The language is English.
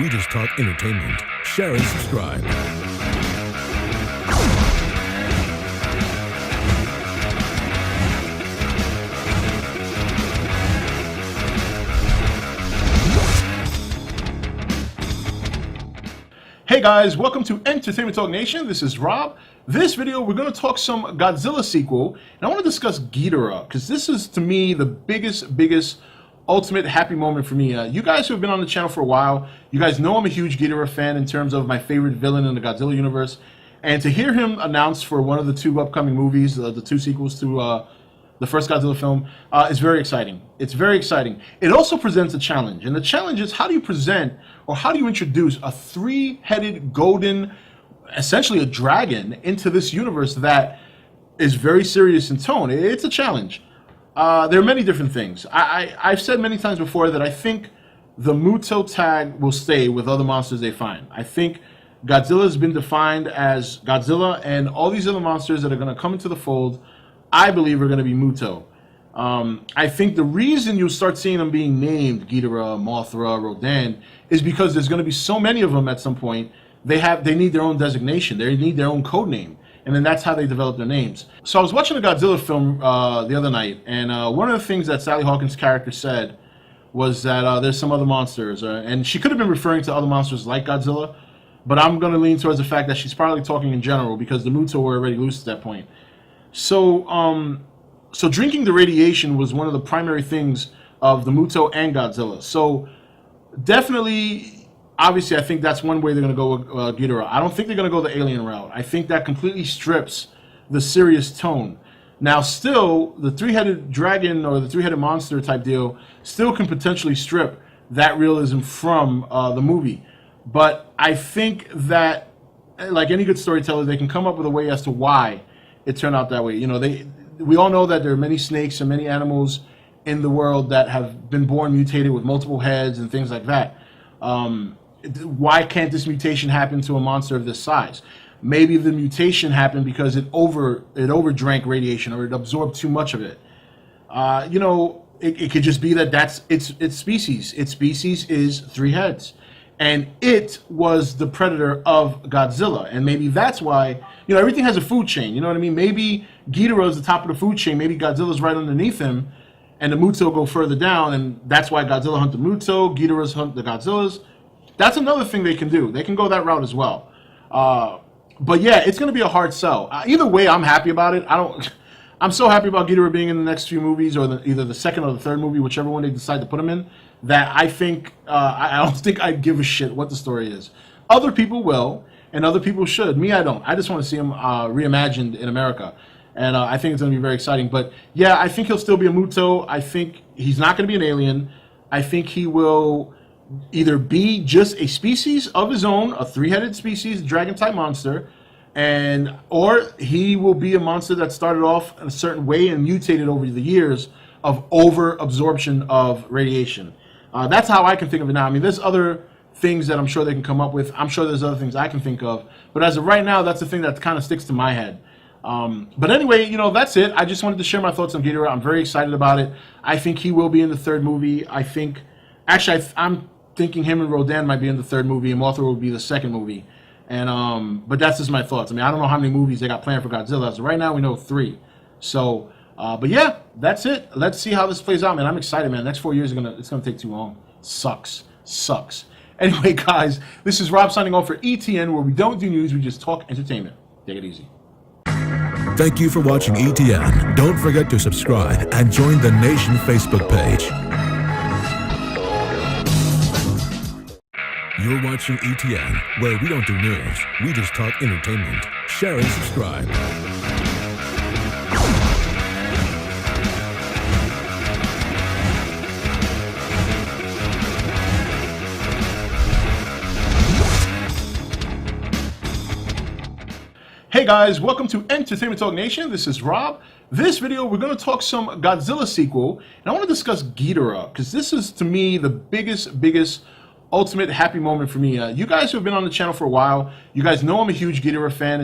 We just talk entertainment. Share and subscribe. Hey guys, welcome to Entertainment Talk Nation. This is Rob. This video, we're going to talk some Godzilla sequel, and I want to discuss Ghidorah, because this is, to me, the biggest, ultimate happy moment for me. You guys who have been on the channel for a while, you guys know I'm a huge Ghidorah fan in terms of my favorite villain in the Godzilla universe, and to hear him announced for one of the two upcoming movies, the two sequels to the first Godzilla film, is very exciting. It's very exciting. It also presents a challenge, and the challenge is, how do you present or how do you introduce a three-headed golden, essentially a dragon, into this universe that is very serious in tone? It's a challenge. There are many different things. I've said many times before that I think the Muto tag will stay with other monsters they find. I think Godzilla has been defined as Godzilla, and all these other monsters that are going to come into the fold, I believe, are going to be Muto. I think the reason you'll start seeing them being named Ghidorah, Mothra, Rodan is because there's going to be so many of them at some point. They need their own designation. They need their own code name, and then that's how they develop their names. So I was watching a Godzilla film the other night, and one of the things that Sally Hawkins' character said was that there's some other monsters, and she could have been referring to other monsters like Godzilla, but I'm going to lean towards the fact that she's probably talking in general because the Muto were already loose at that point. So drinking the radiation was one of the primary things of the Muto and Godzilla. So definitely, obviously, I think that's one way they're going to go with Ghidorah. I don't think they're going to go the alien route. I think that completely strips the serious tone. Now, still, the three-headed dragon or the three-headed monster type deal still can potentially strip that realism from the movie. But I think that, like any good storyteller, they can come up with a way as to why it turned out that way. You know, we all know that there are many snakes and many animals in the world that have been born mutated with multiple heads and things like that. Why can't this mutation happen to a monster of this size? Maybe the mutation happened because it overdrank radiation, or it absorbed too much of it. You know, it could just be that that's its species. Its species is three heads, and it was the predator of Godzilla, and maybe that's why, you know, everything has a food chain. You know what I mean? Maybe Ghidorah is the top of the food chain. Maybe Godzilla's right underneath him, and the Muto go further down, and that's why Godzilla hunt the Muto, Ghidorah's hunt the Godzillas. That's another thing they can do. They can go that route as well. But yeah, it's going to be a hard sell. Either way, I'm happy about it. I'm so happy about Ghidorah being in the next few movies, or either the second or the third movie, whichever one they decide to put him in, that I think I don't think I'd give a shit what the story is. Other people will, and other people should. Me, I don't. I just want to see him reimagined in America. And I think it's going to be very exciting. But yeah, I think he'll still be a Muto. I think he's not going to be an alien. I think he will either be just a species of his own, a three-headed species, dragon-type monster, or he will be a monster that started off in a certain way and mutated over the years of over-absorption of radiation. That's how I can think of it now. I mean, there's other things that I'm sure they can come up with. I'm sure there's other things I can think of. But as of right now, that's the thing that kind of sticks to my head. But anyway, you know, that's it. I just wanted to share my thoughts on Ghidorah. I'm very excited about it. I think he will be in the third movie. I'm thinking him and Rodan might be in the third movie, and Mothra will be the second movie. And but that's just my thoughts. I mean, I don't know how many movies they got planned for Godzilla. So right now we know 3. So, but yeah, that's it. Let's see how this plays out, man. I'm excited, man. The next 4 years it's gonna take too long. Sucks. Anyway, guys, this is Rob signing off for ETN, where we don't do news, we just talk entertainment. Take it easy. Thank you for watching ETN. Don't forget to subscribe and join the Nation Facebook page. You're watching ETN, where we don't do news, we just talk entertainment. Share and subscribe. Hey guys, welcome to Entertainment Talk Nation. This is Rob. This video, we're going to talk some Godzilla sequel, and I want to discuss Ghidorah, because this is, to me, the biggest, ultimate happy moment for me. You guys who have been on the channel for a while, you guys know I'm a huge Ghidorah fan.